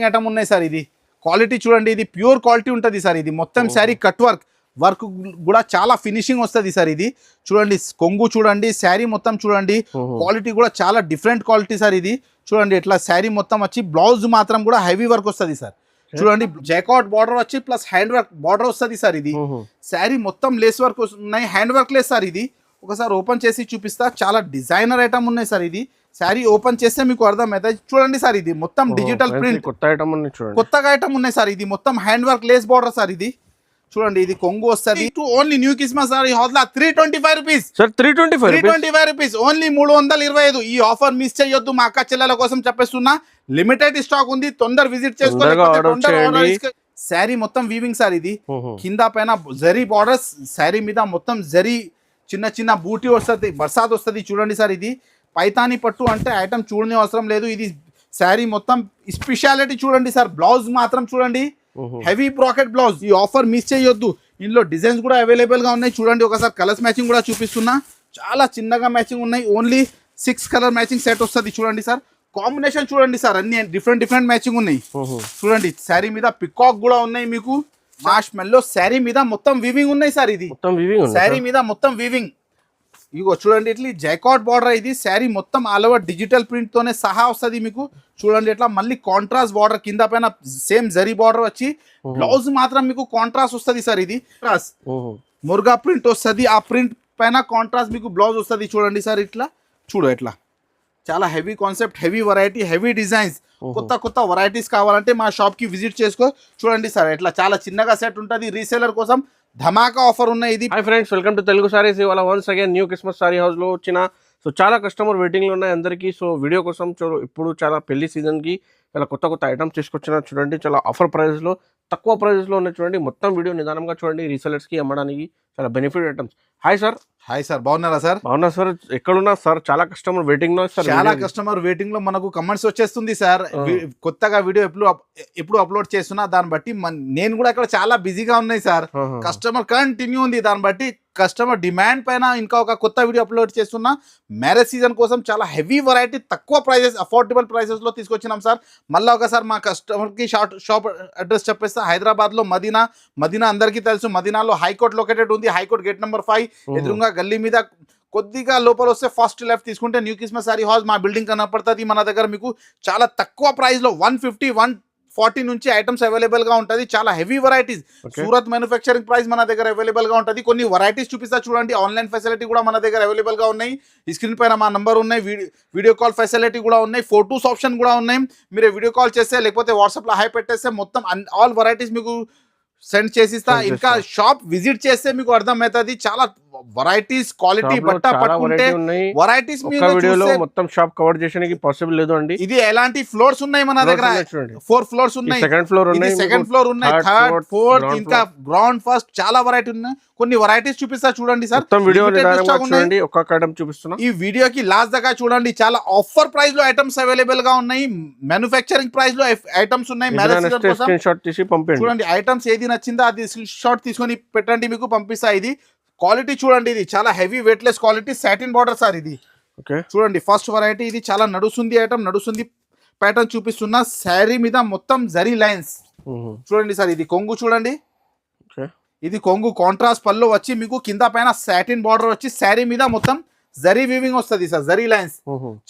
Item ఉన్నాయి sir. ఇది quality చూడండి, ఇది ప్యూర్ క్వాలిటీ ఉంటుంది సార్. ఇది మొత్తం శారీ కట్ వర్క్ కూడా చాలా ఫినిషింగ్ వస్తుంది సార్. ఇది చూడండి, కొంగు చూడండి, శారీ మొత్తం చూడండి, క్వాలిటీ కూడా చాలా డిఫరెంట్ క్వాలిటీ సార్. ఇది చూడండి, ఇట్లా శారీ మొత్తం వచ్చి బ్లౌజ్ మాత్రం కూడా హెవీ వర్క్ వస్తుంది సార్. చూడండి, జాకాట్ బార్డర్ వచ్చి ప్లస్ హ్యాండ్ వర్క్ బార్డర్ వస్తుంది సార్. ఇది శారీ మొత్తం లేస్ వర్క్ ఉన్నాయి, హ్యాండ్ వర్క్ లేదు సార్. ఇది ఒకసారి ఓపెన్ చేసి చూపిస్తా. చాలా డిజైనర్ ఐటమ్ ఉన్నాయి సార్. ఇది శారీ ఓపెన్ చేస్తే మీకు అర్థమవుతుంది. చూడండి సార్, ఇది మొత్తం డిజిటల్ ప్రింట్ కొత్తగా ఐటమ్ ఉన్నాయి సార్. ఇది మొత్తం hand work lace border sir. ఇది చూడండి, ఇది కొంగు వస్తుంది. Only new కిస్మస్ sir. ఈ హౌస్లా 325 రూపీస్ సార్. 325 rupees only 325. ఈ ఆఫర్ మిస్ చేయొద్దు. మా అక్క చెల్లెల కోసం చెప్పేస్తున్నా, లిమిటెడ్ స్టాక్ ఉంది. తొందర విజిట్ చేసుకోండి. శారీ మొత్తం వీవింగ్ సార్. ఇది కింద పైన జరీ బార్డర్స్, శారీ మీద మొత్తం జరీ చిన్న చిన్న బూటీ వస్తుంది, బర్సాత్ వస్తుంది. చూడండి సార్, ఇది పైతాని పట్టు అంటే ఐటమ్ చూడనే అవసరం లేదు. ఇది శారీ మొత్తం స్పెషాలిటీ చూడండి సార్. బ్లౌజ్ మాత్రం చూడండి, హెవీ బ్రాకెట్ బ్లౌజ్. ఈ ఆఫర్ మిస్ చేయొద్దు. ఇందులో డిజైన్స్ కూడా అవైలబుల్ గా ఉన్నాయి. చూడండి, ఒకసారి కలర్స్ మ్యాచింగ్ కూడా చూపిస్తున్నా. చాలా చిన్నగా మ్యాచింగ్ ఉన్నాయి. ఓన్లీ 6 కలర్ మ్యాచింగ్ సెట్ వస్తుంది. చూడండి సార్, కాంబినేషన్ చూడండి సార్, అన్ని డిఫరెంట్ మ్యాచింగ్ ఉన్నాయి. చూడండి, శారీ మీద పికాక్ కూడా ఉన్నాయి మీకు. మాష్ మెల్లో శారీ మీద మొత్తం వీవింగ్ ఉన్నాయి సార్. ఇది శారీ మీద మొత్తం వీవింగ్. ఇగో చూడండి, ఇట్లా జాకాట్ బార్డర్. ఇది శారీ మొత్తం ఆల్ ఓవర్ డిజిటల్ ప్రింట్ తోనే సహా వస్తుంది మీకు. చూడండి, ఇట్లా మళ్ళీ కాంట్రాస్ట్ బార్డర్ కింద పైన సేమ్ జరీ బార్డర్ వచ్చి బ్లౌజ్ మాత్రం మీకు కాంట్రాస్ట్ వస్తుంది సార్. ఇది మురుగా ప్రింట్ వస్తుంది. ఆ ప్రింట్ పైన కాంట్రాస్ట్ మీకు బ్లౌజ్ వస్తుంది. చూడండి సార్, ఇట్లా ఎట్లా చాలా heavy concept, heavy variety, heavy designs. కొత్త వెరైటీస్ కావాలంటే మా షాప్ కి విజిట్ చేసుకో. చూడండి సార్, ఇట్లా చాలా చిన్నగా సెట్ ఉంటుంది. రీసేలర్ కోసం ధమాకా ఆఫర్ ఉన్నాయి. ఇది hi friends, welcome to Telugu saris. ఇవాళ once again new Christmas sari house లో వచ్చిన చాలా కస్టమర్ వెయిటింగ్ లో ఉన్నాయి అందరికి. వీడియో కోసం ఇప్పుడు చాలా పెళ్లి సీజన్ కి చాలా కొత్త ఐటమ్స్ తీసుకొచ్చిన. చూడండి, చాలా ఆఫర్ ప్రైస్ లో, తక్కువ ప్రైస్ లో ఉన్నాయి. చూడండి, మొత్తం వీడియో నిదానంగా చూడండి. రీసెలర్స్ కి అమ్మడానికి చాలా బెనిఫిట్ ఐటమ్స్. Hi sir. బాగున్నారా సార్? బాగున్నా సార్. ఎక్కడున్నా సార్? చాలా కస్టమర్ వెయిటింగ్ లో సార్. చాలా కస్టమర్ వెయిటింగ్ లో మనకు కమెంట్స్ వచ్చేస్తుంది సార్. కొత్తగా వీడిో ఎప్పుడు అప్లోడ్ చేస్తున్నా, దాన్ని బట్టి నేను కూడా ఇక్కడ చాలా బిజీగా ఉన్నాయి సార్. కస్టమర్ కంటిన్యూ ఉంది. దాన్ని బట్టి కస్టమర్ డిమాండ్ పైన ఇంకా ఒక కొత్త వీడియో అప్లోడ్ చేస్తున్నా. మ్యారేజ్ సీజన్ కోసం చాలా హెవీ వెరైటీ, తక్కువ ప్రైజెస్, అఫోర్డబుల్ ప్రైసెస్ లో తీసుకొచ్చినాం సార్. మళ్ళీ ఒకసారి మా కస్టమర్ కి షాప్ అడ్రస్ చెప్పేస్తా. హైదరాబాద్ లో మదీనా అందరికీ తెలుసు. మదీనాలో హైకోర్ట్ లొకేటెడ్ ఉంది. హైకోర్ట్ గేట్ నెంబర్ 5 ఎదురుగా గల్లీ మీద కొద్దిగా లోపల వస్తే ఫస్ట్ లెఫ్ట్ తీసుకుంటే న్యూ క్రిస్మస్ సారీ హౌస్ మా బిల్డింగ్ కనపడుతుంది. మన దగ్గర మీకు చాలా తక్కువ ప్రైస్ లో 150, 140 నుంచి ఐటమ్స్ అవైలబుల్ గా ఉంటుంది. చాలా heavy varieties. Surat manufacturing price మన దగ్గర అవైలబుల్ గా ఉంటుంది. కొన్ని వెరైటీస్ చూపిస్తా చూడండి. ఆన్లైన్ ఫెసిలిటీ కూడా మన దగ్గర అవైలబుల్ గా ఉన్నాయి. ఈ స్క్రీన్ పైన మా నంబర్ ఉన్నాయి. వీడియో కాల్ ఫెసిలిటీ కూడా ఉన్నాయి. ఫోటోస్ ఆప్షన్ కూడా ఉన్నాయి. మీరు వీడియో కాల్ చేస్తే లేకపోతే వాట్సాప్ లో హై పెట్టేస్తే మొత్తం ఆల్ వెరైటీస్ మీకు సెండ్ చేసిస్తా. ఇంకా షాప్ విజిట్ చేస్తే మీకు అర్థమవుతుంది. చాలా వెరైటీస్, క్వాలిటీ బట్ట పట్టుకుంటే వెరైటీస్ మొత్తం షాప్ కవర్ చేయడానికి పాసిబుల్ లేదు అండి. ఇది ఎలాంటి ఫ్లోర్స్ ఉన్నాయి మన దగ్గర? 4 ఫ్లోర్స్ ఉన్నాయి. సెకండ్ ఫ్లోర్ ఉన్నాయి, థర్డ్, ఫోర్త్, ఇంకా గ్రౌండ్ ఫస్ట్. చాలా వెరైటీ ఉన్నాయి. కొన్ని వెరైటీస్ చూపిస్తా చూడండి సార్. చూపిస్తున్నా. ఈ వీడియోకి లాస్ట్ దాకా చూడండి. చాలా ఆఫర్ ప్రైస్ లో ఐటమ్స్ అవైలబుల్ గా ఉన్నాయి. మ్యానుఫ్యాక్చరింగ్ ప్రైస్ లో ఐటమ్స్ ఉన్నాయి. చూడండి, ఐటమ్స్ ఏది నచ్చిందో అది షాట్ తీసుకొని పెట్టండి, మీకు పంపిస్తా. ఇది క్వాలిటీ చూడండి, ఇది చాలా heavy weightless quality, satin border sir. ఇది చూడండి, ఫస్ట్ వెరైటీ. ఇది చాలా నడుస్తుంది ఐటమ్, నడుస్తుంది ప్యాటర్న్ చూపిస్తున్నా. శారీ మీద మొత్తం జరీ లైన్స్ చూడండి సార్. ఇది కొంగు చూడండి, ఇది కొంగు కాంట్రాస్ట్ పళ్ళు వచ్చి మీకు కింద పైన సాటిన్ బార్డర్ వచ్చి శారీ మీద మొత్తం జరీ వీవింగ్ వస్తుంది సార్, జరీ లైన్స్.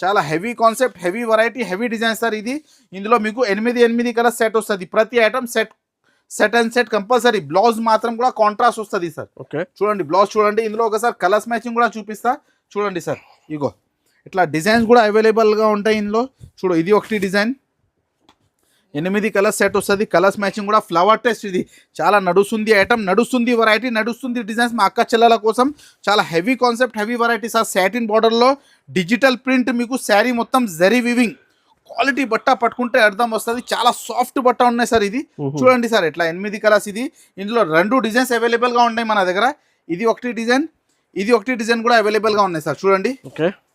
చాలా heavy concept, heavy variety, heavy design sir. ఇది ఇందులో మీకు 8 కలర్ సెట్ వస్తుంది. ప్రతి item set and set compulsory. Blouse మాత్రం కూడా కాంట్రాస్ట్ వస్తుంది సార్. చూడండి, బ్లౌజ్ చూడండి. ఇందులో ఒకసారి కలర్స్ మ్యాచింగ్ కూడా చూపిస్తా చూడండి సార్. ఇగో ఇట్లా డిజైన్స్ కూడా అవైలబుల్ గా ఉంటాయి ఇందులో. చూడు, ఇది ఒకటి డిజైన్, 8 కలర్ సెట్ వస్తుంది. కలర్స్ మ్యాచింగ్ కూడా ఫ్లవర్ టెస్ట్. ఇది చాలా నడుస్తుంది ఐటమ్, నడుస్తుంది వెరైటీ, నడుస్తుంది డిజైన్స్. మా అక్క చెల్లెల కోసం చాలా heavy concept, heavy variety sir. Satin border లో డిజిటల్ ప్రింట్, మీకు శారీ మొత్తం జరీ వీవింగ్. క్వాలిటీ బట్ట పట్టుకుంటే అర్థం వస్తుంది. చాలా సాఫ్ట్ బట్ట ఉన్నాయి సార్. ఇది చూడండి సార్, ఇట్లా 8 కలర్స్. ఇది ఇందులో 2 డిజైన్స్ అవైలబుల్ గా ఉన్నాయి మన దగ్గర. ఇది ఒకటి డిజైన్, ఇది ఒకటి డిజైన్ కూడా అవైలబుల్ గా ఉన్నాయి సార్. చూడండి,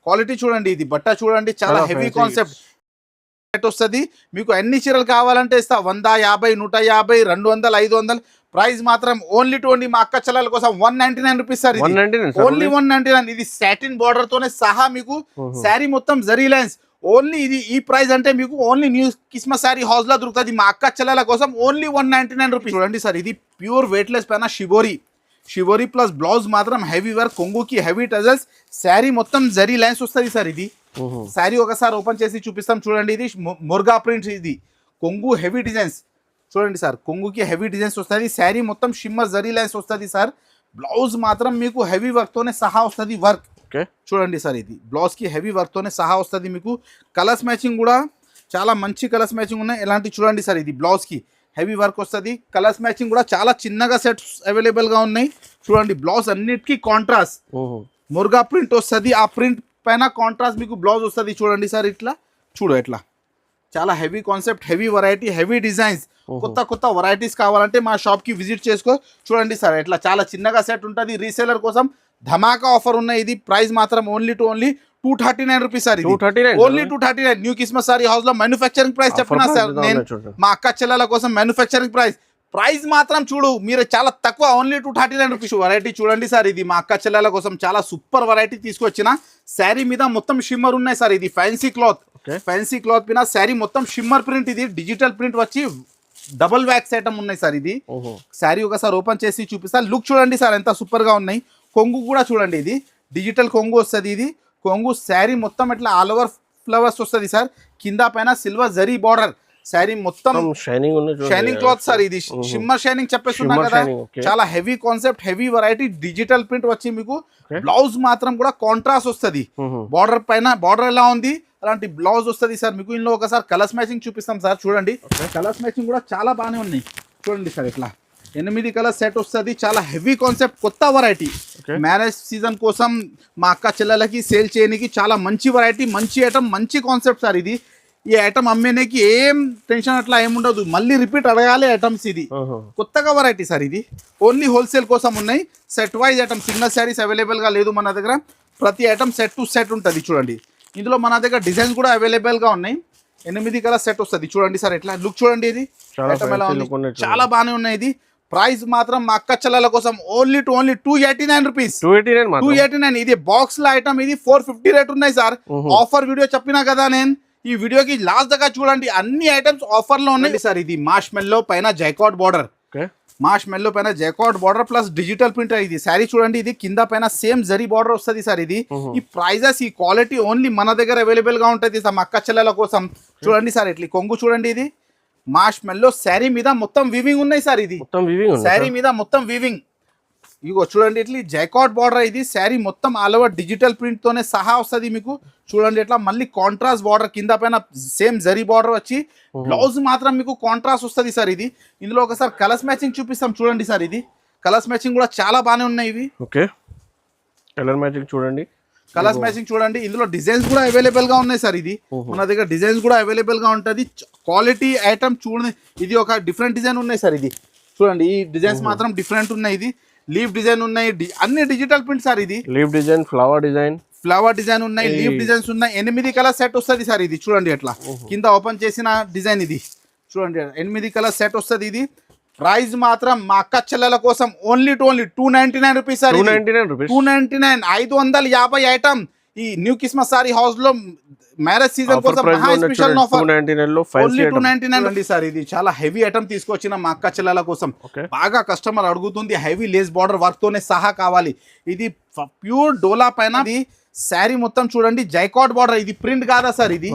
క్వాలిటీ చూడండి. ఇది బట్ట చూడండి, చాలా హెవీ కాన్సెప్ట్ వస్తుంది. మీకు ఎన్ని చీరలు కావాలంటే ఇస్తా. 100, 50, 150, 200, 500. ప్రైస్ మాత్రం ఓన్లీ మా అక్క చెల్లెల కోసం 199 రూపీస్ సార్. ఓన్లీ 199. ఇది సాటిన్ బార్డర్ తోనే సహా మీకు శారీ మొత్తం జరీ లైన్స్. ఓన్లీ ఇది ఈ ప్రైస్ అంటే మీకు only new Christmas sari house లో దొరుకుతుంది మా అక్క చెల్లెల కోసం ఓన్లీ 199 రూపీస్. చూడండి సార్ ఇది ప్యూర్ వెయిట్లెస్ పైన షిబోరి ప్లస్ బ్లౌజ్ మాత్రం హెవీ వర్క్, కొంగుకి హెవీ టజల్స్, శారీ మొత్తం జరీ లైన్స్ వస్తుంది సార్. ఇది శారీ ఒకసారి ఓపెన్ చేసి చూపిస్తాం చూడండి. ఇది ముర్గా ప్రింట్స్, ఇది కొంగు హెవీ డిజైన్స్ చూడండి సార్. కొంగుకి హెవీ డిజైన్స్ వస్తుంది, శారీ మొత్తం షిమ్మర్ జరీ లైన్స్ వస్తుంది సార్. బ్లౌజ్ మాత్రం మీకు హెవీ వర్క్ తోనే సహా వస్తుంది. వర్క్ చూడండి సార్, ఇది బ్లౌజ్ కి హెవీ వర్క్ తోనే సహా వస్తుంది మీకు. కలర్స్ మ్యాచింగ్ కూడా చాలా మంచి కలర్స్ మ్యాచింగ్ ఉన్నాయి. ఎలాంటి చూడండి సార్, ఇది బ్లౌజ్ కి హెవీ వర్క్ వస్తుంది. కలర్స్ మ్యాచింగ్ కూడా చాలా చిన్నగా సెట్స్ అవైలబుల్ గా ఉన్నాయి. చూడండి బ్లౌజ్ అన్నిటికీ కాంట్రాస్ట్ ముర్గా ప్రింట్ వస్తుంది. ఆ ప్రింట్ పైన కాంట్రాస్ట్ మీకు బ్లౌజ్ వస్తుంది. చూడండి సార్ ఇట్లా ఎట్లా చాలా heavy concept, heavy variety, heavy designs. కొత్త వెరైటీస్ కావాలంటే మా షాప్ కి విజిట్ చేసుకో. చూడండి సార్ ఇట్లా చాలా చిన్నగా సెట్ ఉంటుంది. రీసేలర్ కోసం ధమాకా ఆఫర్ ఉన్నాయి. ఇది ప్రైస్ మాత్రం only 239 rupees sir. Only 239 new Christmas sari house లో మ్యానుఫ్యాక్చరింగ్ ప్రైస్ చెప్పినా సార్ నేను. మా అక్క చెల్లెల కోసం మ్యానుఫ్యాక్చరింగ్ ప్రైస్ మాత్రం చూడు మీరు చాలా తక్కువ, ఓన్లీ 239 రూపీస్. వెరైటీ చూడండి సార్, ఇది మా అక్క చెల్లెల కోసం చాలా సూపర్ వెరైటీ తీసుకొచ్చిన. శారీ మీద మొత్తం షిమ్మర్ ఉన్నాయి సార్. ఇది ఫ్యాన్సీ క్లాత్ పైన శారీ మొత్తం షిమ్మర్ ప్రింట్. ఇది డిజిటల్ ప్రింట్ వచ్చి డబుల్ వ్యాక్స్ ఐటమ్ ఉన్నాయి సార్. ఇది శారీ ఒకసారి ఓపెన్ చేసి చూపిస్తా. లుక్ చూడండి సార్ ఎంత సూపర్ గా ఉన్నాయి. కొంగు కూడా చూడండి, ఇది డిజిటల్ కొంగు వస్తుంది. ఇది కొంగు శారీ మొత్తం ఇట్లా ఆల్ ఓవర్ ఫ్లవర్స్ వస్తుంది సార్. కింద పైన సిల్వర్ జరీ బార్డర్, శారీ మొత్తం షైనింగ్ క్లాత్ సార్. ఇది షిమ్మర్ షైనింగ్ చెప్పేస్తున్నా కదా. చాలా heavy concept, heavy variety, digital print వచ్చి మీకు. బ్లౌజ్ మాత్రం కూడా కాంట్రాస్ట్ వస్తుంది. బార్డర్ పైన బార్డర్ ఎలా ఉంది అలాంటి బ్లౌజ్ వస్తుంది సార్ మీకు. ఇందులో ఒకసారి కలర్స్ మ్యాచింగ్ చూపిస్తాం సార్. చూడండి కలర్స్ మ్యాచింగ్ కూడా చాలా బాగానే ఉన్నాయి. చూడండి సార్ ఇట్లా 8 కలర్ సెట్ వస్తుంది. చాలా హెవీ కాన్సెప్ట్, కొత్త వెరైటీ. మ్యారేజ్ సీజన్ కోసం మా అక్క చెల్లెలకి సేల్ చేయడానికి చాలా మంచి వెరైటీ, మంచి ఐటమ్, మంచి కాన్సెప్ట్ సార్. ఇది ఈ ఐటమ్ అమ్మేనికి ఏం టెన్షన్ అట్లా ఏముండదు, మళ్ళీ రిపీట్ అడగాలి ఐటమ్స్. ఇది కొత్తగా వెరైటీ సార్. ఇది ఓన్లీ హోల్సేల్ కోసం ఉన్నాయి. Set wise item, single saris available గా లేదు మన దగ్గర. ప్రతి ఐటమ్ సెట్ టు సెట్ ఉంటుంది. చూడండి ఇందులో మన దగ్గర డిజైన్స్ కూడా అవైలబుల్ గా ఉన్నాయి. 8 కలర్ సెట్ వస్తుంది. చూడండి సార్ ఎట్లా లుక్ చూడండి. ఇది ఐటమ్ ఎలా ఉంది, చాలా బాగానే ఉన్నాయి. ఇది ప్రైస్ మాత్రం మా అక్క చెల్లెల కోసం ఓన్లీ 289 రూపీస్. 289. ఇది బాక్స్ లో ఐటమ్. ఇది 450 రేట్ ఉన్నాయి సార్. ఆఫర్ వీడియో చెప్పినా కదా నేను. ఈ వీడియోకి లాస్ట్ దాకా చూడండి, అన్ని ఐటమ్స్ ఆఫర్ లో ఉన్నాయి సార్. ఇది మార్ష్ మెల్లో పైన జైకాట్ బార్డర్ ప్లస్ డిజిటల్ ప్రింట్. ఇది శారీ చూడండి, ఇది కింద పైన సేమ్ జరీ బార్డర్ వస్తుంది సార్. ఇది ఈ ప్రైజెస్, ఈ క్వాలిటీ ఓన్లీ మన దగ్గర అవైలబుల్ గా ఉంటుంది సార్ మా అక్క చెల్లెల కోసం. చూడండి సార్ ఇట్లా కొంగు చూడండి. ఇది మార్ష్ మెల్లో శారీ మీద మొత్తం వీవింగ్ ఉన్నాయి సార్. ఇది శారీ మీద మొత్తం వీవింగ్. ఇగో చూడండి ఇట్లా జైకాట్ బార్డర్. ఇది శారీ మొత్తం ఆల్ ఓవర్ డిజిటల్ ప్రింట్ తోనే సహా వస్తుంది మీకు. చూడండి ఇట్లా మళ్ళీ కాంట్రాస్ట్ బార్డర్, కింద పైన సేమ్ జరీ బార్డర్ వచ్చి. బ్లౌజ్ మాత్రం మీకు కాంట్రాస్ట్ వస్తుంది సార్. ఇది ఇందులో ఒకసారి కలర్స్ మ్యాచింగ్ చూపిస్తాం చూడండి సార్. ఇది కలర్స్ మ్యాచింగ్ కూడా చాలా బాగానే ఉన్నాయి. ఇవి కలర్ మ్యాచింగ్ చూడండి, కలర్స్ మ్యాచింగ్ చూడండి. ఇందులో డిజైన్స్ కూడా అవైలబుల్ గా ఉన్నాయి సార్. ఇది మన దగ్గర డిజైన్స్ కూడా అవైలబుల్ గా ఉంటుంది. క్వాలిటీ ఐటమ్ చూడండి. ఇది ఒక డిఫరెంట్ డిజైన్ ఉన్నాయి సార్. ఇది చూడండి, ఈ డిజైన్స్ మాత్రం డిఫరెంట్ ఉన్నాయి. ఇది లీఫ్ డిజైన్ ఉన్నాయి, అన్ని డిజిటల్ ప్రింట్ సార్. ఇది లీఫ్ డిజైన్, ఫ్లవర్ డిజైన్ ఉన్నాయి, లీఫ్ డిజైన్స్ ఉన్నాయి. 8 కలర్ సెట్ వస్తుంది సార్. ఇది చూడండి ఎట్లా కింద ఓపెన్ చేసిన డిజైన్. ఇది చూడండి 8 కలర్ సెట్ వస్తుంది. ఇది ప్రైస్ మాత్రం మా అక్క చెల్లెల కోసం ఓన్లీ 299 రూపీస్ సార్. 299 550 ఐటమ్. ఈ న్యూ క్రిస్మస్ సారీ హౌస్ లో మ్యారేజ్ సీజన్ కోసం స్పెషల్ ఆఫర్ 299 సార్. ఇది చాలా హెవీ ఐటమ్ తీసుకొచ్చిన మా అక్క చెల్లెల కోసం. బాగా కస్టమర్ అడుగుతుంది, హెవీ లేస్ బార్డర్ వర్క్ తోనే సహా కావాలి. ఇది ప్యూర్ డోలా పైన శారీ మొత్తం చూడండి జైకాట్ బార్డర్. ఇది ప్రింట్ కాదా సార్, ఇది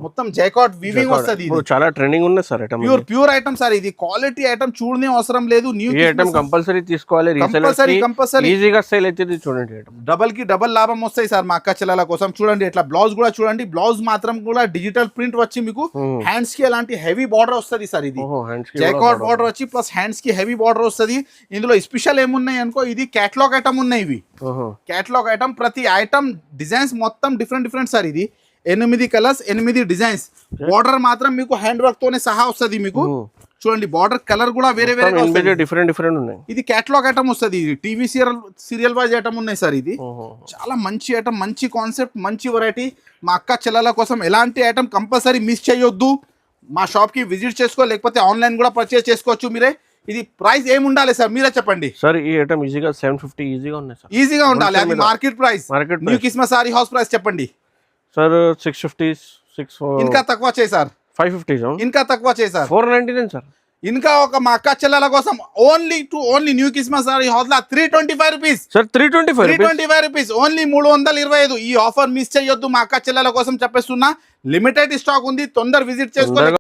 మొత్తం జైకాట్ వీవింగ్ వస్తుంది. చాలా ట్రెండింగ్ ఉంది sir item. Pure item sir. ఇది క్వాలిటీ ఐటమ్ చూడనే అవసరం లేదు. న్యూ ఐటమ్ కంపల్సరీ తీసుకోవాలి. కంపల్సరీ ఈజీగా సేల్ అవుతుంది. చూడండి డబల్ కి డబల్ లాభం వస్తాయి సార్ మా అక్క చెల్లెల కోసం. చూడండి ఇట్లా బ్లౌజ్ కూడా చూడండి. బ్లౌజ్ మాత్రం కూడా డిజిటల్ ప్రింట్ వచ్చి మీకు హ్యాండ్స్ కి అలాంటి హెవీ బార్డర్ వస్తుంది సార్. ఇది జైకాట్ బార్డర్ వచ్చి ప్లస్ హ్యాండ్స్ కి హెవీ బార్డర్ వస్తుంది. ఇందులో స్పెషల్ ఏమున్నాయి అనుకో, ఇది క్యాటలాగ్ ఐటమ్ ఉన్నాయి. ఇవి క్యాటలాగ్ ఐటమ్. ప్రతి ఐటమ్ డిజైన్స్ మొత్తం డిఫరెంట్ సార్. ఇది 8 కలర్స్ 8 డిజైన్స్. బార్డర్ మాత్రం మీకు హ్యాండ్ వర్క్ తోనే సహా వస్తుంది మీకు. చూడండి బార్డర్ కలర్ కూడా వేరే డిఫరెంట్ ఉన్నాయి. ఇది క్యాటలాగ్ ఐటమ్ వస్తుంది. టీవీ సీరియల్ వైజ్ ఐటమ్ ఉన్నాయి సార్. ఇది చాలా మంచి ఐటమ్, మంచి కాన్సెప్ట్, మంచి వెరైటీ. మా అక్క చెల్లెల కోసం ఎలాంటి ఐటమ్ కంపల్సరీ మిస్ చేయొద్దు. మా షాప్ కి విజిట్ చేసుకో, లేకపోతే ఆన్లైన్ కూడా పర్చేస్ చేసుకోవచ్చు మీరే. ఇది ప్రైస్ ఏమి ఉండాలి సార్, మీరే చెప్పండి సార్. ఈ ఐటమ్ ఈజీగా 750 ఈజీగా ఉన్నాయి సార్. ఈజీగా ఉండాలి. అది market price. New Christmas sari house price చెప్పండి సార్. 650 ఇంకా తక్కువ చేయి సార్, 550 ఇంకా తక్కువ చేయి సార్, 499 సార్. ఇంకా ఒక మా అక్క చెల్లెల కోసం only new Christmas sari house లా 325 రూపీస్ సార్. 325 rupees only 325. ఈ ఆఫర్ మిస్ చేయొద్దు, మా అక్క చెల్లెల కోసం చెప్పేస్తున్నా. లిమిటెడ్ స్టాక్ ఉంది, తొందర విజిట్ చేసుకోండి.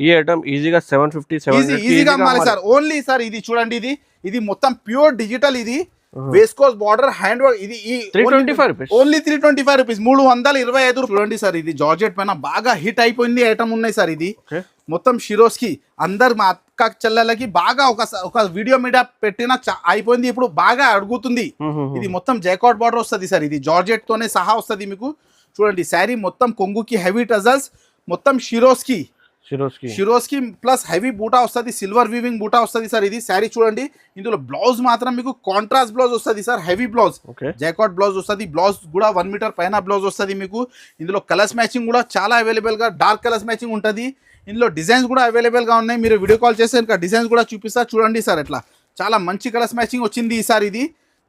ఈ ఐటమ్ ఈజీగా 750 ఈజీగా అమ్మాలి సార్. ఓన్లీ సార్ ఇది చూడండి, ఇది మొత్తం ప్యూర్ డిజిటల్, ఇది వేస్కోస్ బార్డర్ హ్యాండ్ వర్క్, ఇది 325 రూపీస్, ఓన్లీ 325 రూపీస్, 325. చూడండి సార్, ఇది జార్జెట్ పైన బాగా హిట్ అయిపోయింది ఐటమ్ ఉన్నాయి సార్. ఇది మొత్తం షిరోస్ కి అందరు మా అక్క చెల్లెలకి బాగా ఒక వీడియో మీద పెట్టిన అయిపోయింది, ఇప్పుడు బాగా అడుగుతుంది. ఇది మొత్తం జైకాట్ బార్డర్ వస్తుంది సార్, ఇది జార్జెట్ తోనే సహా వస్తుంది మీకు. చూడండి శారీ మొత్తం కొంగుకి హెవీ టజల్స్, మొత్తం షిరోస్ కి ప్లస్ హెవీ బూటా వస్తుంది, సిల్వర్ వీవింగ్ బూటా వస్తుంది సార్. ఇది శారీ చూడండి, ఇందులో బ్లౌజ్ మాత్రం మీకు కాంట్రాస్ట్ బ్లౌజ్ వస్తుంది సార్, హెవీ బ్లౌజ్, జైకాట్ బ్లౌజ్ వస్తుంది. బ్లౌజ్ కూడా 1 మీటర్ పైన బ్లౌజ్ వస్తుంది మీకు. ఇందులో కలర్స్ మ్యాచింగ్ కూడా చాలా అవైలబుల్ గా, డార్క్ కలర్స్ మ్యాచింగ్ ఉంటుంది. ఇందులో డిజైన్స్ కూడా అవైలబుల్ గా ఉన్నాయి, మీరు వీడియో కాల్ చేస్తే ఇంకా డిజైన్స్ కూడా చూపిస్తా. చూడండి సార్, ఎట్లా చాలా మంచి కలర్స్ మ్యాచింగ్ వచ్చింది ఈసారి. ఇది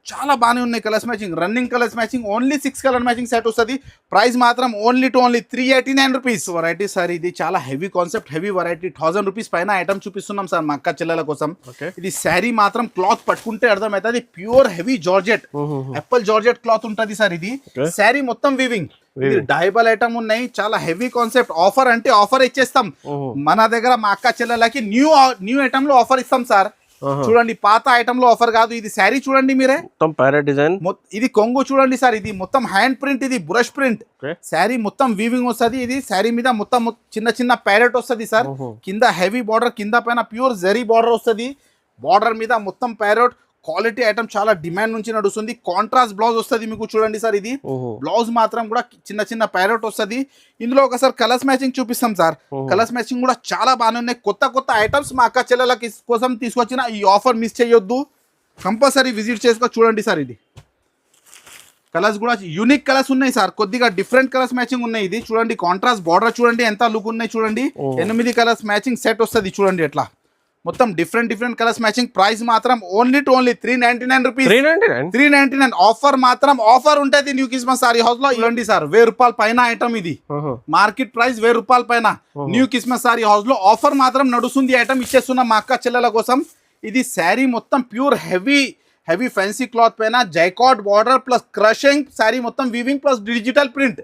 చాలా బాగానే ఉన్నాయి colours matching, running colours matching. Only 6 colour matching set వస్తుంది. ప్రైస్ మాత్రం ఓన్లీ 389 రూపీస్. వెరైటీ సార్, ఇది చాలా heavy concept, heavy variety. 1000 rupees పైన ఐటమ్ చూపిస్తున్నాం సార్ మా అక్క చెల్లెల కోసం. ఇది శారీ మాత్రం క్లాత్ పట్టుకుంటే అర్థమవుతుంది, pure heavy georgette, Apple georgette cloth ఉంటుంది సార్. ఇది శారీ మొత్తం వీవింగ్, ఇది డైబల్ ఐటమ్ ఉన్నాయి, చాలా హెవీ కాన్సెప్ట్. ఆఫర్ అంటే ఆఫర్ ఇచ్చేస్తాం మన దగ్గర. మా అక్క చెల్లెలకి న్యూ ఐటమ్ లో ఆఫర్ ఇస్తాం సార్. చూడండి, పాత ఐటమ్ లో ఆఫర్ కాదు. ఇది శారీ చూడండి మీరే, మొత్తం ప్యారెట్ డిజైన్. ఇది కొంగు చూడండి సార్, ఇది మొత్తం హ్యాండ్ ప్రింట్, ఇది బ్రష్ ప్రింట్. శారీ మొత్తం వీవింగ్ వస్తుంది. ఇది శారీ మీద మొత్తం చిన్న ప్యారెట్ వస్తుంది సార్. కింద హెవీ బార్డర్, కింద పైన ప్యూర్ జరీ బార్డర్ వస్తుంది. బార్డర్ మీద మొత్తం ప్యారెట్. క్వాలిటీ ఐటమ్ చాలా డిమాండ్ నుంచి నడుస్తుంది. కాంట్రాస్ట్ బ్లౌజ్ వస్తుంది మీకు. చూడండి సార్, ఇది బ్లౌజ్ మాత్రం కూడా చిన్న ప్యారెట్ వస్తుంది. ఇందులో ఒకసారి కలర్స్ మ్యాచింగ్ చూపిస్తాం సార్. కలర్స్ మ్యాచింగ్ కూడా చాలా బాగానే ఉన్నాయి. కొత్త ఐటమ్స్ మా అక్క చెల్లెల కోసం తీసుకొచ్చిన ఈ ఆఫర్ మిస్ చేయొద్దు, కంపల్సరీ విజిట్ చేసుకో. చూడండి సార్, ఇది కలర్స్ కూడా యూనిక్ కలర్స్ ఉన్నాయి సార్, కొద్దిగా డిఫరెంట్ కలర్స్ మ్యాచింగ్ ఉన్నాయి. ఇది చూడండి, కాంట్రాస్ట్ బార్డర్ చూడండి ఎంత లుక్ ఉన్నాయి. చూడండి 8 కలర్స్ మ్యాచింగ్ సెట్ వస్తుంది. చూడండి ఎట్లా మొత్తం డిఫరెంట్ కలర్స్ మ్యాచింగ్. ప్రైస్ మాత్రం ఓన్లీ 399 రూపీస్. 399 ఆఫర్ మాత్రం ఆఫర్ ఉంటుంది న్యూ క్రిస్మస్ సారీ హౌస్ లో. ఇవ్వండి సార్, 1000 రూపాయల పైన ఐటమ్ ఇది. మార్కెట్ ప్రైస్ 1000 రూపాయల పైన. న్యూ క్రిస్మస్ సారీ హౌస్ లో ఆఫర్ మాత్రం నడుస్తుంది. ఐటమ్ ఇచ్చేస్తున్నాం మా అక్క చెల్లెల కోసం. ఇది శారీ మొత్తం ప్యూర్ హెవీ ఫ్యాన్సీ క్లాత్ పైన జైకాట్ బార్డర్ ప్లస్ క్రషింగ్ శారీ, మొత్తం weaving plus digital print.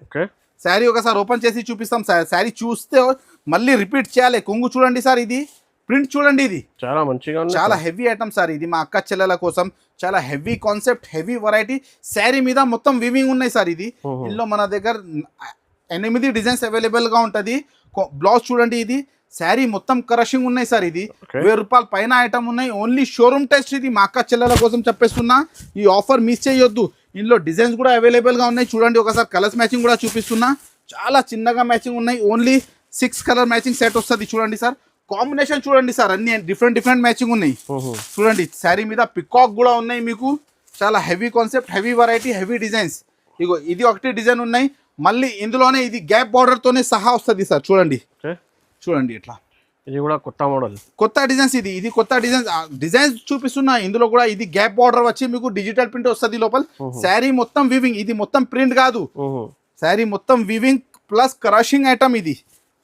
Sari ఒకసారి ఓపెన్ చేసి చూపిస్తాం. శారీ చూస్తే మళ్ళీ రిపీట్ చేయాలి. కొంగు చూడండి సార్, ఇది ప్రింట్ చూడండి, ఇది చాలా మంచిగా ఉంది, చాలా హెవీ ఐటమ్ సార్. ఇది మా అక్క చెల్లెల కోసం చాలా heavy concept, heavy variety. Sari మీద మొత్తం వీవింగ్ ఉన్నాయి సార్. ఇది ఇందులో మన దగ్గర 8 డిజైన్స్ అవైలబుల్ గా ఉంటది. బ్లౌజ్ చూడండి, ఇది శారీ మొత్తం క్రషింగ్ ఉన్నాయి సార్. ఇది 1000 రూపాయల పైన ఐటమ్ ఉన్నాయి. Only showroom test. ఇది మా అక్క చెల్లెల కోసం చెప్పేస్తున్నా, ఈ ఆఫర్ మిస్ చేయొద్దు. ఇందులో డిజైన్స్ కూడా అవైలబుల్ గా ఉన్నాయి. చూడండి, ఒకసారి కలర్స్ మ్యాచింగ్ కూడా చూపిస్తున్నా. చాలా చిన్నగా మ్యాచింగ్ ఉన్నాయి. ఓన్లీ 6 కలర్ మ్యాచింగ్ సెట్ వస్తుంది. చూడండి సార్, కాంబినేషన్ చూడండి సార్, అన్ని డిఫరెంట్ మ్యాచింగ్ ఉన్నాయి. చూడండి, శారీ మీద పికాక్ కూడా ఉన్నాయి మీకు. చాలా heavy concept, heavy variety, heavy designs. ఇగో ఇది ఒకటి డిజైన్ ఉన్నాయి. మళ్ళీ ఇందులోనే ఇది గ్యాప్ బార్డర్ తోనే సహా వస్తుంది సార్. చూడండి ఇట్లా, ఇది కూడా కొత్త మోడల్, కొత్త డిజైన్స్. ఇది కొత్త డిజైన్స్ చూపిస్తున్నా. ఇందులో కూడా ఇది గ్యాప్ బార్డర్ వచ్చి మీకు డిజిటల్ ప్రింట్ వస్తుంది లోపల. శారీ మొత్తం వీవింగ్, ఇది మొత్తం ప్రింట్ కాదు. శారీ మొత్తం వీవింగ్ ప్లస్ క్రషింగ్ ఐటమ్. ఇది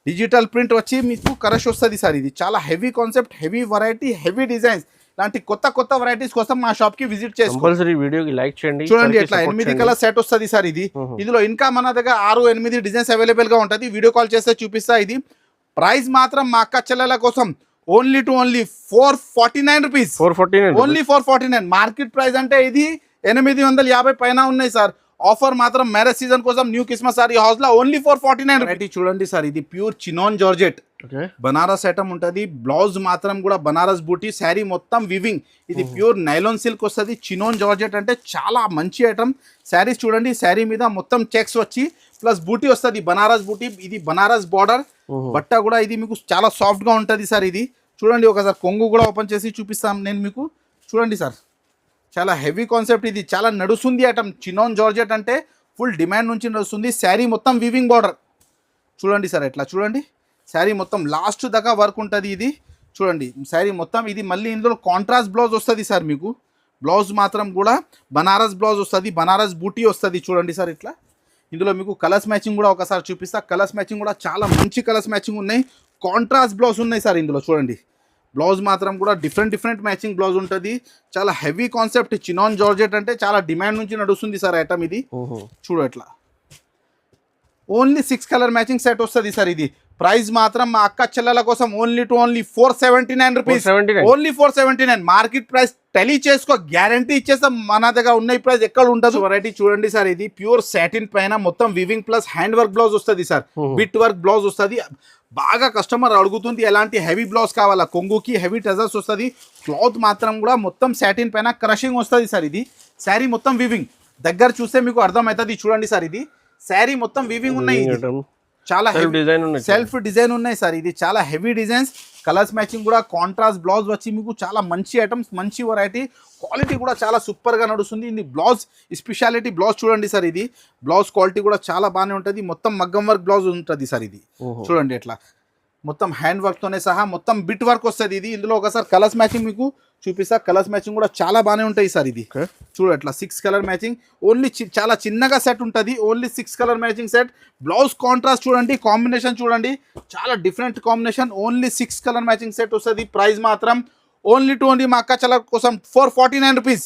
డిజిటల్ ప్రింట్ వచ్చి మీకు కరష్ వస్తుంది సార్. ఇది చాలా heavy concept, heavy variety, heavy designs. ఇలాంటి కొత్త వెరైటీస్ కోసం మా షాప్ కి విజిట్ చేసుకోండి. వీడియోకి లైక్ చేయండి. చూడండి, ఎట్లా 8 కలర్ సెట్ వస్తుంది సార్. ఇది ఇందులో ఇంకా మన దగ్గర 6-8 డిజైన్స్ అవైలబుల్ గా ఉంటుంది. వీడియో కాల్ చేస్తే చూపిస్తా. ఇది ప్రైస్ మాత్రం మా అక్క చెల్లెల కోసం only 449 rupees. Only 449. Market price అంటే ఇది 850 పైన ఉన్నాయి సార్. ఆఫర్ మాత్రం మ్యారేజ్ సీజన్ కోసం న్యూ క్రిస్మస్ సారీ హౌస్ లో ఓన్లీ 449. చూడండి సార్, ఇది pure chinon georgette Banaras item ఉంటుంది. బ్లౌజ్ మాత్రం కూడా బనారస్ బూటీ, శారీ మొత్తం వివింగ్. ఇది ప్యూర్ నైలాన్ సిల్క్ వస్తుంది. చినాన్ జార్జెట్ అంటే చాలా మంచి ఐటమ్. శారీస్ చూడండి, శారీ మీద మొత్తం చెక్స్ వచ్చి ప్లస్ బూటీ వస్తుంది, బనారస్ బూటీ. ఇది బనారస్ బార్డర్ బట్ట కూడా. ఇది మీకు చాలా సాఫ్ట్ గా ఉంటుంది సార్. ఇది చూడండి, ఒకసారి కొంగు కూడా ఓపెన్ చేసి చూపిస్తాం నేను మీకు. చూడండి సార్, చాలా హెవీ కాన్సెప్ట్. ఇది చాలా నడుస్తుంది ఐటమ్. చినాన్ జార్జెట్ అంటే ఫుల్ డిమాండ్ నుంచి నడుస్తుంది. శారీ మొత్తం వీవింగ్ బార్డర్ చూడండి సార్. ఎట్లా చూడండి, శారీ మొత్తం లాస్ట్ దాకా వర్క్ ఉంటుంది. ఇది చూడండి, శారీ మొత్తం. ఇది మళ్ళీ ఇందులో కాంట్రాస్ట్ బ్లౌజ్ వస్తుంది సార్ మీకు. బ్లౌజ్ మాత్రం కూడా బనారస్ బ్లౌజ్ వస్తుంది, బనారస్ బూటీ వస్తుంది. చూడండి సార్, ఇట్లా ఇందులో మీకు కలర్స్ మ్యాచింగ్ కూడా ఒకసారి చూపిస్తా. కలర్స్ మ్యాచింగ్ కూడా చాలా మంచి కలర్స్ మ్యాచింగ్ ఉన్నాయి. కాంట్రాస్ట్ బ్లౌజ్ ఉన్నాయి సార్ ఇందులో చూడండి. బ్లౌజ్ మాత్రం కూడా డిఫరెంట్ మ్యాచింగ్ బ్లౌజ్ ఉంటుంది. చాలా హెవీ కాన్సెప్ట్. చినాన్ జార్జెట్ అంటే చాలా డిమాండ్ నుంచి నడుస్తుంది సార్ ఐటమ్ ఇది. చూడు ఎట్లా ఓన్లీ 6 కలర్ మ్యాచింగ్ సెట్ వస్తుంది సార్. ఇది ప్రైస్ మాత్రం మా అక్క చెల్లెల కోసం only 479 rupees. Only 479. Market price tele చేసుకో, గ్యారంటీ ఇచ్చేస్తాం. మన దగ్గర ఉన్న ప్రైస్ ఎక్కడ ఉండదు. వెరైటీ చూడండి సార్. ఇది ప్యూర్ సాటిన్ పైన మొత్తం weaving plus hand work blouse వస్తుంది సార్. బిట్ వర్క్ బ్లౌజ్ వస్తుంది. బాగా కస్టమర్ అడుగుతుంది ఎలాంటి హెవీ బ్లౌజ్ కావాలా. కొంగుకి హెవీ టజర్స్ వస్తుంది. క్లాత్ మాత్రం కూడా మొత్తం సాటిన్ పైన క్రషింగ్ వస్తుంది సార్. ఇది శారీ మొత్తం వివింగ్. దగ్గర చూస్తే మీకు అర్థమవుతుంది. చూడండి సార్. ఇది శారీ మొత్తం వివింగ్ ఉన్నాయి. చాలా సెల్ఫ్ డిజైన్ ఉన్నాయి సార్. ఇది చాలా హెవీ డిజైన్స్. కలర్స్ మ్యాచింగ్ కూడా కాంట్రాస్ట్ బ్లౌజ్ వచ్చి మీకు చాలా మంచి ఐటమ్స్, మంచి వెరైటీ. క్వాలిటీ కూడా చాలా సూపర్గా నడుస్తుంది. ఇది బ్లౌజ్ స్పెషాలిటీ బ్లౌజ్ చూడండి సార్. ఇది బ్లౌజ్ క్వాలిటీ కూడా చాలా బాగానే ఉంటుంది. మొత్తం మగ్గం వర్క్ బ్లౌజ్ ఉంటుంది సార్. ఇది చూడండి ఎట్లా మొత్తం హ్యాండ్ వర్క్తోనే సహా మొత్తం బిట్ వర్క్ వస్తుంది. ఇది ఇందులో ఒకసారి కలర్స్ మ్యాచింగ్ మీకు చూపిస్తా. కలర్స్ మ్యాచింగ్ కూడా చాలా బాగానే ఉంటాయి సార్. ఇది చూడు ఎట్లా 6 కలర్ మ్యాచింగ్. ఓన్లీ చాలా చిన్నగా సెట్ ఉంటుంది. Only 6 colour matching set. Blouse contrast చూడండి, కాంబినేషన్ చూడండి, చాలా different combination. Only 6 colour matching set వస్తుంది. ప్రైస్ మాత్రం ఓన్లీ మా అక్క చెల్ల కోసం 449 రూపీస్.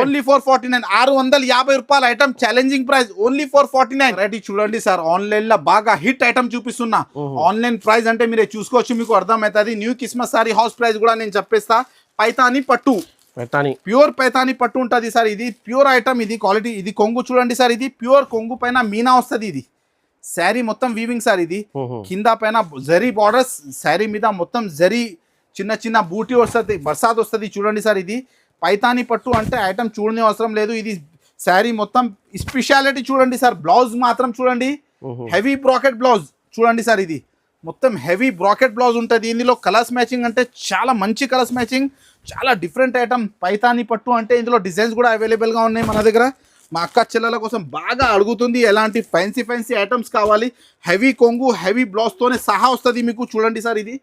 ఓన్లీ 449. 650 రూపాయల item. Challenging price only 449. Variety చూడండి సార్. ఆన్లైన్ లో బాగా హిట్ ఐటమ్ చూపిస్తున్నా. ఆన్లైన్ ప్రైస్ అంటే మీరు చూసుకోవచ్చు, మీకు అర్థమవుతుంది. New Christmas sari house price కూడా నేను చెప్పేస్తా. పైతాని పట్టు, ప్యూర్ పైతాని పట్టు ఉంటుంది సార్. ఇది ప్యూర్ ఐటమ్. ఇది క్వాలిటీ. ఇది కొంగు చూడండి సార్. ఇది ప్యూర్ కొంగు పైన మీనా వస్తుంది. ఇది శారీ మొత్తం వీవింగ్ సార్. ఇది కింద పైన జరీ బార్డర్స్, శారీ మీద మొత్తం జరీ చిన్న చిన్న బూటీ వస్తుంది, బర్సాత్ వస్తుంది. చూడండి సార్. ఇది పైతాని పట్టు అంటే ఐటమ్ చూడని అవసరం లేదు. ఇది శారీ మొత్తం స్పెషాలిటీ చూడండి సార్. బ్లౌజ్ మాత్రం చూడండి, హెవీ బ్రాకెట్ బ్లౌజ్ చూడండి సార్. ఇది మొత్తం హెవీ బ్రాకెట్ బ్లౌజ్ ఉంటుంది. ఇందులో కలర్స్ మ్యాచింగ్ అంటే చాలా మంచి కలర్స్ మ్యాచింగ్, చాలా డిఫరెంట్ ఐటమ్. పైతాని పట్టు అంటే ఇందులో డిజైన్స్ కూడా అవైలబుల్గా ఉన్నాయి మన దగ్గర. మా అక్క చెల్లెల కోసం బాగా అడుగుతుంది ఎలాంటి ఫ్యాన్సీ ఐటమ్స్ కావాలి. హెవీ కొంగు, హెవీ బ్లౌజ్తోనే సహా వస్తుంది మీకు. చూడండి సార్. ఇది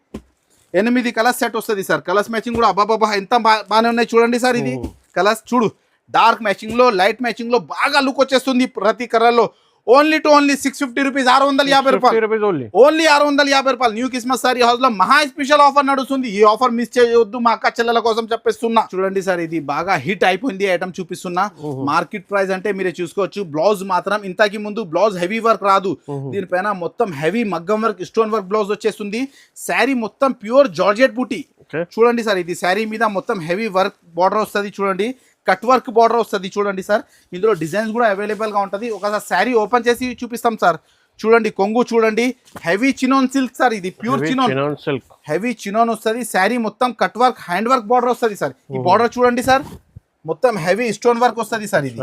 8 కలర్స్ సెట్ వస్తుంది సార్. కలర్స్ మ్యాచింగ్ కూడా అబ్బాబా ఎంత బాగానే ఉన్నాయి చూడండి సార్. ఇది కలర్స్ చూడు, డార్క్ మ్యాచింగ్ లో, లైట్ మ్యాచింగ్ లో బాగా లుక్ వచ్చేస్తుంది ప్రతి కలర్ లో. Only 650 rupees. 650 రూపాయలు. ఓన్లీ 650 రూపాయలు. న్యూ క్రిస్మస్ సారీ హౌస్ లో మహా స్పెషల్ ఆఫర్ నడుస్తుంది. ఈ ఆఫర్ మిస్ చేయవద్దు. మా అక్క చెల్లెల కోసం చెప్పేస్తున్నా. చూడండి సార్. ఇది బాగా హిట్ అయిపోయింది ఐటమ్ చూపిస్తున్నా. మార్కెట్ ప్రైస్ అంటే మీరే చూసుకోవచ్చు. బ్లౌజ్ మాత్రం ఇంతకి ముందు బ్లౌజ్ హెవీ వర్క్ రాదు. దీనిపైన మొత్తం హెవీ మగ్గం వర్క్, స్టోన్ వర్క్ బ్లౌజ్ వచ్చేస్తుంది. శారీ మొత్తం ప్యూర్ జార్జెట్ బూటీ చూడండి సార్. ఇది శారీ మీద మొత్తం హెవీ వర్క్ బార్డర్ వస్తుంది. చూడండి కట్ వర్క్ బార్డర్ వస్తుంది. చూడండి సార్. ఇందులో డిజైన్స్ కూడా అవైలబుల్గా ఉంటుంది. ఒకసారి శారీ ఓపెన్ చేసి చూపిస్తాం సార్. చూడండి కొంగు చూడండి, హెవీ చినోన్ సిల్క్ సార్. ఇది pure chinon silk, heavy chinon వస్తుంది. శారీ మొత్తం cut work, hand work border వస్తుంది సార్. ఈ బార్డర్ చూడండి సార్, మొత్తం హెవీ స్టోన్ వర్క్ వస్తుంది సార్. ఇది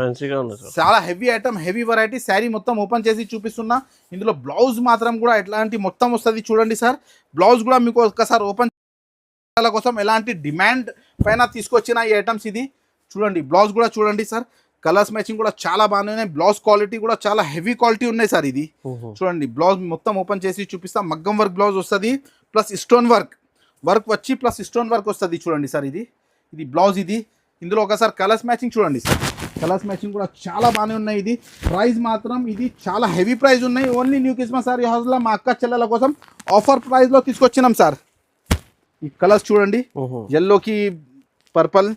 చాలా heavy item, heavy variety. Sari మొత్తం ఓపెన్ చేసి చూపిస్తున్నా. ఇందులో బ్లౌజ్ మాత్రం కూడా ఎట్లాంటి మొత్తం వస్తుంది చూడండి సార్. బ్లౌజ్ కూడా మీకు ఒకసారి ఓపెన్ కోసం ఎలాంటి డిమాండ్ పైన తీసుకొచ్చిన ఈ ఐటమ్స్. ఇది చూడండి. బ్లౌజ్ కూడా చూడండి సార్. కలర్స్ మ్యాచింగ్ కూడా చాలా బాగానే ఉన్నాయి. బ్లౌజ్ క్వాలిటీ కూడా చాలా హెవీ క్వాలిటీ ఉన్నాయి సార్. ఇది చూడండి. బ్లౌజ్ మొత్తం ఓపెన్ చేసి చూపిస్తా. మగ్గం వర్క్ బ్లౌజ్ వస్తుంది, ప్లస్ స్టోన్ వర్క్ వచ్చి ప్లస్ స్టోన్ వర్క్ వస్తుంది. చూడండి సార్. ఇది బ్లౌజ్. ఇది ఇందులో ఒకసారి కలర్స్ మ్యాచింగ్ చూడండి సార్. కలర్స్ మ్యాచింగ్ కూడా చాలా బాగానే ఉన్నాయి. ఇది ప్రైస్ మాత్రం ఇది చాలా హెవీ ప్రైస్ ఉన్నాయి. ఓన్లీ న్యూ క్రిస్మస్ సారీ హౌస్లో మా అక్క చెల్లెల కోసం ఆఫర్ ప్రైస్లో తీసుకొచ్చినాం సార్. ఈ కలర్స్ చూడండి, ఎల్లోకి పర్పల్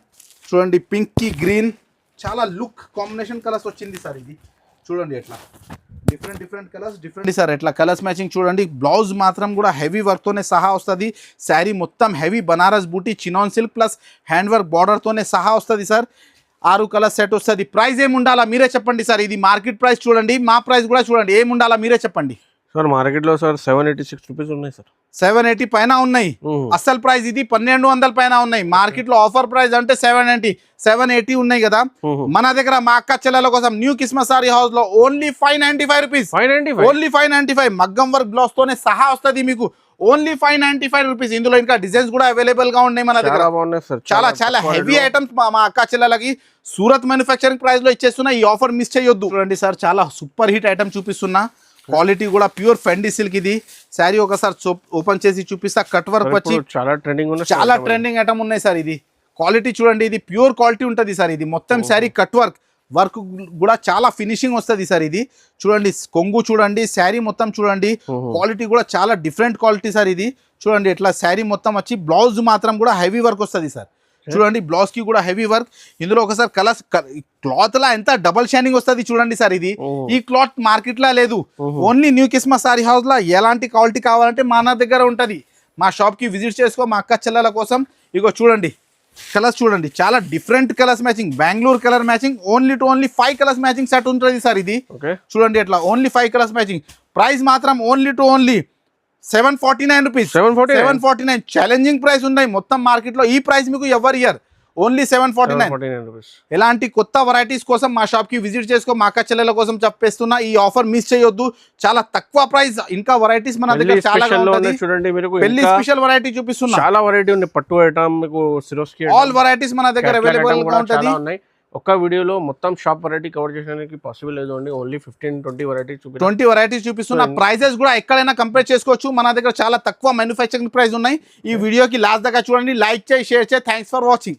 చూడండి, పింక్ కి గ్రీన్, చాలా లుక్ కాంబినేషన్ కలర్స్ వచ్చింది సార్. ఇది చూడండి ఎట్లా డిఫరెంట్ కలర్స్ డిఫరెంట్ సార్. ఎట్లా కలర్స్ మ్యాచింగ్ చూడండి. బ్లౌజ్ మాత్రం కూడా హెవీ వర్క్తోనే సహా వస్తుంది. శారీ మొత్తం హెవీ బనారస్ బూటీ చినాన్ సిల్క్ ప్లస్ హ్యాండ్ వర్క్ బార్డర్తోనే సహా వస్తుంది సార్. 6 కలర్ సెట్ వస్తుంది. ప్రైస్ ఏమి ఉండాలా మీరే చెప్పండి సార్. ఇది మార్కెట్ ప్రైస్ చూడండి, మా ప్రైస్ కూడా చూడండి. ఏమి ఉండాలా మీరే చెప్పండి సార్. మార్కెట్లో సార్ 786 రూపీస్ ఉన్నాయి సార్. 780 పైన ఉన్నాయి. అసలు ప్రైస్ ఇది 1200 పైన ఉన్నాయి. మార్కెట్ లో ఆఫర్ ప్రైస్ అంటే 780 ఉన్నాయి కదా. మన దగ్గర మా అక్క చెల్లెల కోసం న్యూ క్రిస్మస్ సారీ హౌస్ లో ఓన్లీ 595 రూపీస్. ఓన్లీ 595 మగ్గం వర్క్ బ్లౌజ్ తోనే సహా వస్తుంది మీకు. Only 595 rupees. ఇందులో ఇంకా డిజైన్స్ కూడా అవైలబుల్ గా ఉన్నాయి మన దగ్గర. చాలా హెవీ ఐటమ్స్ మా అక్క చెల్లెలకి సూరత్ మ్యానుఫ్యాక్చరింగ్ ప్రైస్ లో ఇచ్చేస్తున్నా. ఈ ఆఫర్ మిస్ చేయొద్దు. చూడండి సార్, చాలా సూపర్ హిట్ ఐటమ్ చూపిస్తున్నా. క్వాలిటీ కూడా ప్యూర్ ఫెండీ సిల్క్. ఇది శారీ ఒకసారి ఓపెన్ చేసి చూపిస్తా. కట్ వర్క్ వచ్చి చాలా ట్రెండింగ్ ఐటమ్ ఉన్నాయి సార్. ఇది క్వాలిటీ చూడండి, ఇది ప్యూర్ క్వాలిటీ ఉంటుంది సార్. ఇది మొత్తం శారీ కట్ వర్క్ వర్క్ కూడా చాలా ఫినిషింగ్ వస్తుంది సార్ ఇది చూడండి కొంగు చూడండి శారీ మొత్తం చూడండి క్వాలిటీ కూడా చాలా డిఫరెంట్ క్వాలిటీ సార్ ఇది చూడండి ఇట్లా శారీ మొత్తం వచ్చి బ్లౌజ్ మాత్రం కూడా హెవీ వర్క్ వస్తుంది సార్ చూడండి బ్లౌజ్ కి కూడా హెవీ వర్క్ ఇందులో ఒకసారి కలర్స్ క్లాత్ లా ఎంత డబల్ షైనింగ్ వస్తుంది చూడండి సార్ ఇది ఈ క్లాత్ మార్కెట్ లా లేదు only new Christmas sari house లా ఎలాంటి క్వాలిటీ కావాలంటే మన దగ్గర ఉంటది మా షాప్ కి విజిట్ చేసుకో మా అక్క చెల్లెల కోసం ఇగో చూడండి కలర్స్ చూడండి చాలా different colours matching Bengaluru colour matching only 5 colours matching set ఉంటుంది సార్ ఇది చూడండి ఎట్లా ఓన్లీ 5 కలర్స్ మ్యాచింగ్ ప్రైస్ మాత్రం ఓన్లీ 749 రూపీస్ 749 ఛాలెంజింగ్ ప్రైస్ ఉన్నాయి మొత్తం మార్కెట్ లో ఈ ప్రైస్ మీకు ఎవర్ ఇయర్ ఓన్లీ 749 ఎలాంటి కొత్త వెరైటీస్ కోసం మా షాప్ కి విజిట్ చేసుకో మా అక్క చెల్లెల కోసం చెప్పేస్తున్నా ఈ ఆఫర్ మిస్ చేయొద్దు చాలా తక్కువ ప్రైస్ ఇంకా వెరైటీస్ మన దగ్గర చాలా చూడండి మీరు పెళ్లి స్పెషల్ వెరైటీ చూపిస్తున్నా చాలా వెరైటీ ఉంది పట్టు ఐటమ్ మీకు సిరోస్కి ఆల్ వెరైటీస్ మన దగ్గర అవైలబుల్ గా ఉంటది ఒక్క వీడియోలో మొత్తం షాప్ వెరైటీ కవర్ చేయడానికి పాసిబుల్ లేదు అండి ఓన్లీ 15-20 వెరైటీస్ 20 వెరైటీస్ చూపిస్తున్నా ప్రైజెస్ కూడా ఎక్కడైనా కంపేర్ చేసుకోవచ్చు మన దగ్గర చాలా తక్కువ మ్యానుఫ్యాక్చరింగ్ ప్రైస్ ఉన్నాయి ఈ వీడియోకి లాస్ట్ దాకా చూడండి లైక్ చేయి షేర్ చేయి థ్యాంక్స్ ఫర్ వాచింగ్